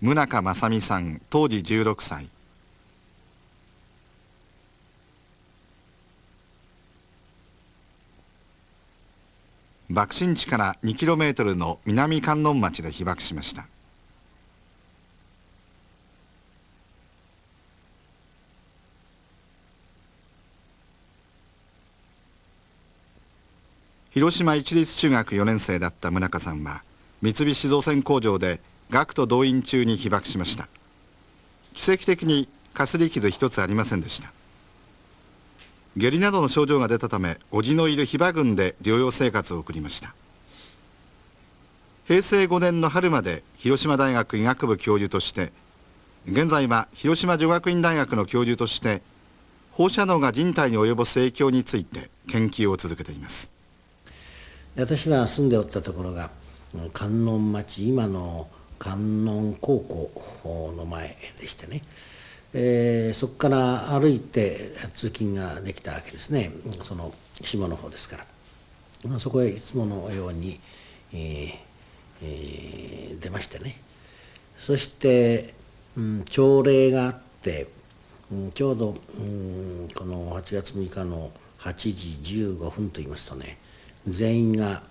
宗像正美さん、当時16歳。爆心地から 2km の南観音町で被爆しました。広島市立中学4年生だった宗像さんは三菱造船工場で学徒動員中に被爆しました。奇跡的にかすり傷一つありませんでした。下痢などの症状が出たため、叔父のいる比婆郡で療養生活を送りました。平成5年の春まで広島大学医学部教授として、現在は広島女学院大学の教授として放射能が人体に及ぼす影響について研究を続けています。私は住んでおったところが観音町、今の観音高校の前でしてね、そこから歩いて通勤ができたわけですね。その下の方ですから、そこへいつものように、出ましてね、そして、朝礼があって、ちょうど、この8月6日の8時15分といいますとね、全員が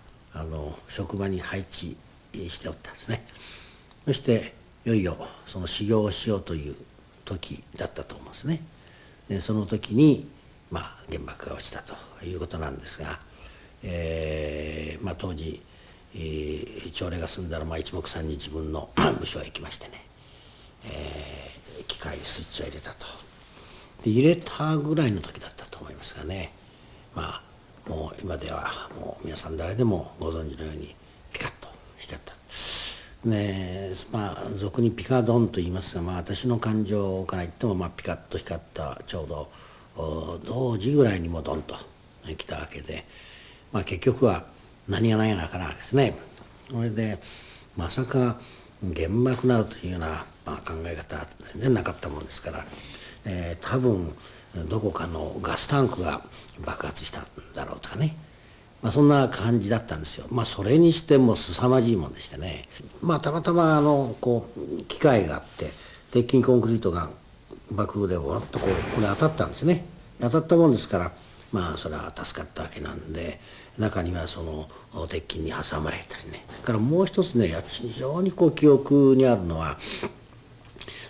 職場に配置しておったんですね。そしていよいよその修行をしようという時だったと思うんですね。でその時に原爆が落ちたということなんですが、当時、朝礼が済んだら一目散に自分の部署へ行きましてね、機械にスイッチを入れたと。で入れたぐらいの時だったと思いますがね、もう今ではもう皆さん誰でもご存知のようにピカッと光った。ね、俗にピカドンと言いますが、私の感情から言ってもピカッと光ったちょうど同時ぐらいにもドンと来たわけで、結局は何が何やなかなですね。それでまさか原爆などというような考え方は全然なかったもんですから、多分どこかのガスタンクが爆発したんだろうとかね、そんな感じだったんですよ。それにしても凄まじいもんでしてね、たまたま機械があって、鉄筋コンクリートが爆風でわっとこれ当たったんですね。当たったもんですから、それは助かったわけなんで、中にはその鉄筋に挟まれたりね。それからもう一つね、非常に記憶にあるのは、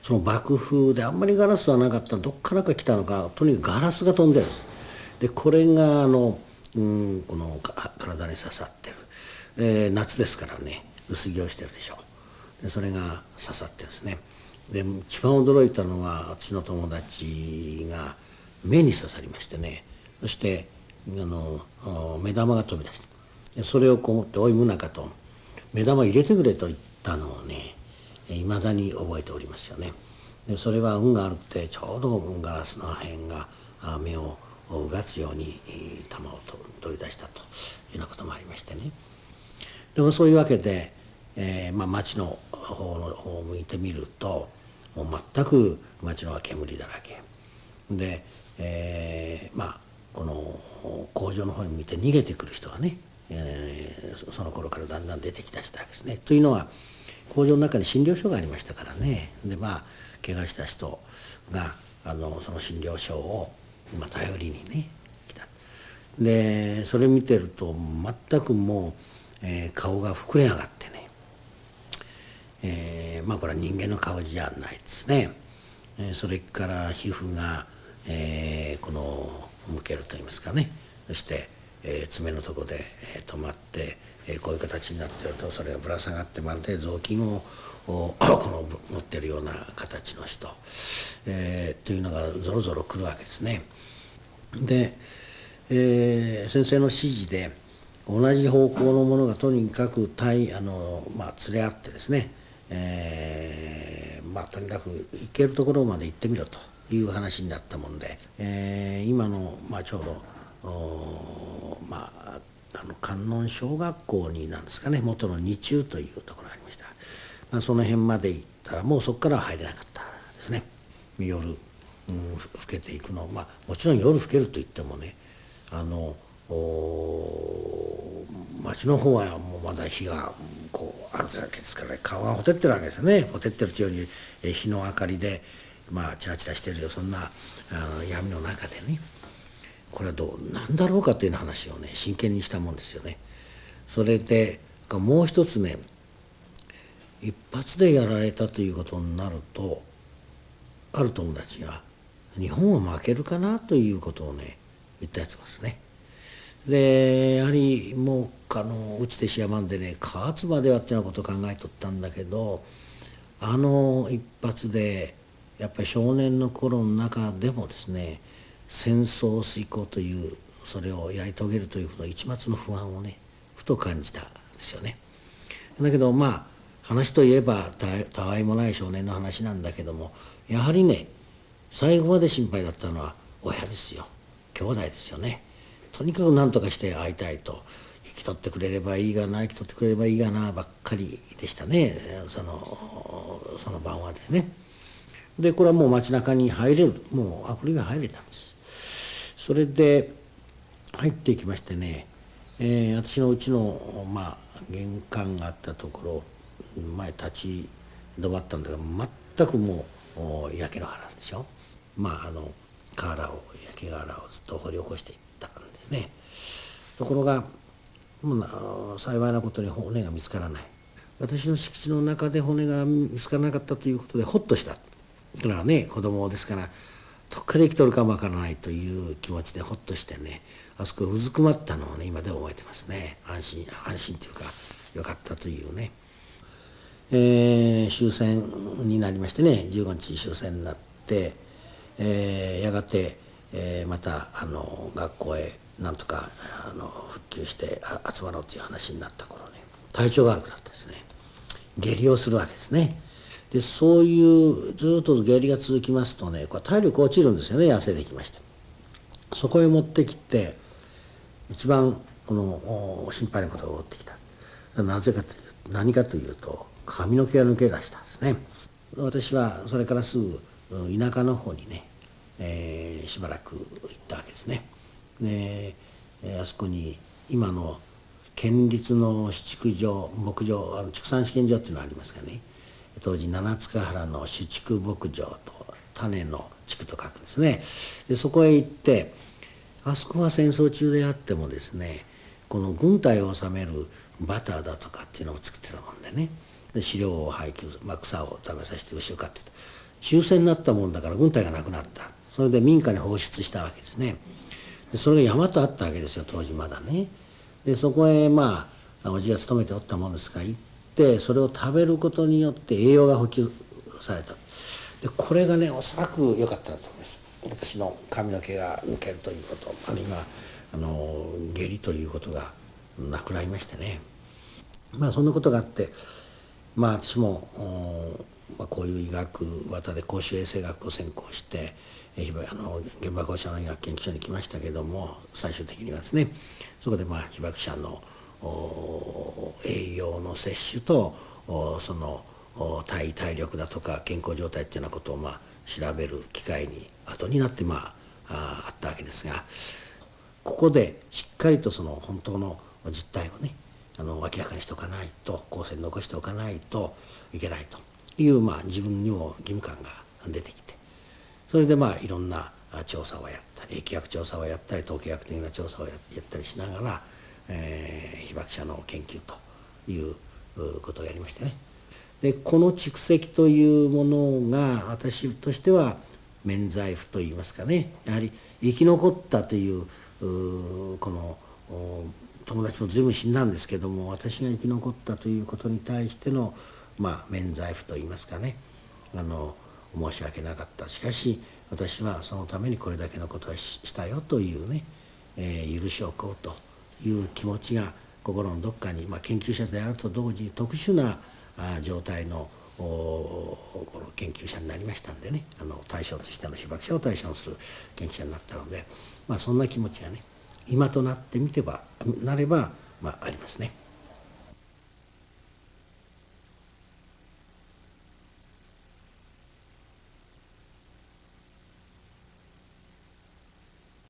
その爆風であんまりガラスはなかった、どっからか来たのか、とにかくガラスが飛んでるんです。でこれがこの体に刺さってる、夏ですからね、薄着をしてるでしょう。でそれが刺さってるんですね。で一番驚いたのは、私の友達が目に刺さりましてね、そして目玉が飛び出して、でそれを持って「おい宗像」と目玉入れてくれと言ったのをね、いまだに覚えておりますよね。でそれは運が悪くて、ちょうどガラスの破片が目をうがつように弾を取り出したというようなこともありましてね。でもそういうわけで、町の方を向いてみると、もう全く町のは煙だらけで、この工場の方に見て逃げてくる人がね、その頃からだんだん出てきだしたわけですね。というのは、工場の中に診療所がありましたからね。で怪我した人がその診療所を頼りにね来た。でそれ見てると全くもう、顔が膨れ上がってね、これは人間の顔じゃないですね。それから皮膚が、むけるといいますかね、そして、爪のとこで、止まって、こういう形になっていると、それがぶら下がってまるで雑巾を持っているような形の人、というのがぞろぞろ来るわけですね。で、先生の指示で同じ方向のものがとにかく連れ合ってですね、とにかく行けるところまで行ってみろという話になったもんで、今の、ちょうど観音小学校になんですかね、元の二中というところがありました。その辺まで行ったらもうそこからは入れなかったですね。夜、更けていくの、もちろん夜更けるといってもね、町の方はもうまだ火がこうあるわけですから、顔がほてってるわけですよね。ほてってるというように火の明かりでチラチラしてるよ、そんな闇の中でね、これは何だろうかというような話をね真剣にしたもんですよね。それでもう一つね、一発でやられたということになると、ある友達が日本は負けるかなということをね言ったやつですね。でやはりもう打ちてしやまんでね、勝つまではっていうようなことを考えとったんだけど、一発でやっぱり少年の頃の中でもですね、戦争遂行という、それをやり遂げるということの一抹の不安をねふと感じたんですよね。だけど話といえばたわいもない少年の話なんだけども、やはりね最後まで心配だったのは親ですよ、兄弟ですよね。とにかく何とかして会いたいと、生きとってくれればいいがな、生きとってくれればいいがなばっかりでしたね、その晩はですね。でこれはもう街中に入れる、もうアプリが入れたんです。それで入っていきましてね、私のうちの玄関があったところ前立ち止まったんだけど、全くもう焼け野原でしょ。瓦を焼け瓦をずっと掘り起こしていったんですね。ところが幸いなことに骨が見つからない。私の敷地の中で骨が見つからなかったということでほっとした。だからね、子供ですからどっかで生きとるかもわからないという気持ちでほっとしてね、あそこうずくまったのをね今でも覚えてますね。安心というかよかったというね。終戦になりましてね、15日終戦になって、やがて、また学校へなんとか復旧して集まろうという話になった頃ね、体調が悪くなったですね。下痢をするわけですね。でそういうずっと下痢が続きますとね、これ体力落ちるんですよね、痩せてきまして。そこへ持ってきて一番心配なことが起こってきた。何かというと髪の毛が抜け出したんですね。私はそれからすぐ田舎の方にね、しばらく行ったわけですね。であそこに今の県立の牧場畜産試験場っていうのがありますがね、当時七塚原の主畜牧場と種の畜と書くんですね。でそこへ行って、あそこは戦争中であってもですね、この軍隊を治めるバターだとかっていうのを作ってたもんでね、で飼料を配給、草を食べさせて牛を飼ってた。終戦になったもんだから軍隊がなくなった。それで民家に放出したわけですね。でそれが山とあったわけですよ、当時まだね。でそこへおじが勤めておったもんですから行って、それを食べることによって栄養が補給された。でこれがねおそらく良かったと思います。私の髪の毛が抜けるということ、あるいは下痢ということがなくなりましてね。そんなことがあって、私もこういう医学技で公衆衛生学を専攻して現場放射能医学研究所に来ましたけども、最終的にはですね、そこで被爆者の栄養の摂取とその体力だとか健康状態っていうようなことを調べる機会に後になってあったわけですが、ここでしっかりとその本当の実態をね明らかにしておかないと、後世に残しておかないといけないという自分にも義務感が出てきて、それでいろんな調査をやったり、疫学調査をやったり、統計学的な調査をやったりしながら、被爆者の研究ということをやりましてね。でこの蓄積というものが私としては免罪符といいますかね、やはり生き残ったというこの友達も随分死んだんですけども、私が生き残ったということに対しての免罪符といいますかね、申し訳なかった。しかし私はそのためにこれだけのことをしたよというね、許しを請おうという気持ちが心のどっかに、研究者であると同時に特殊な状態のこの研究者になりましたんでね、対象としての被爆者を対象にする研究者になったので、そんな気持ちがね今となってみてなればありますね。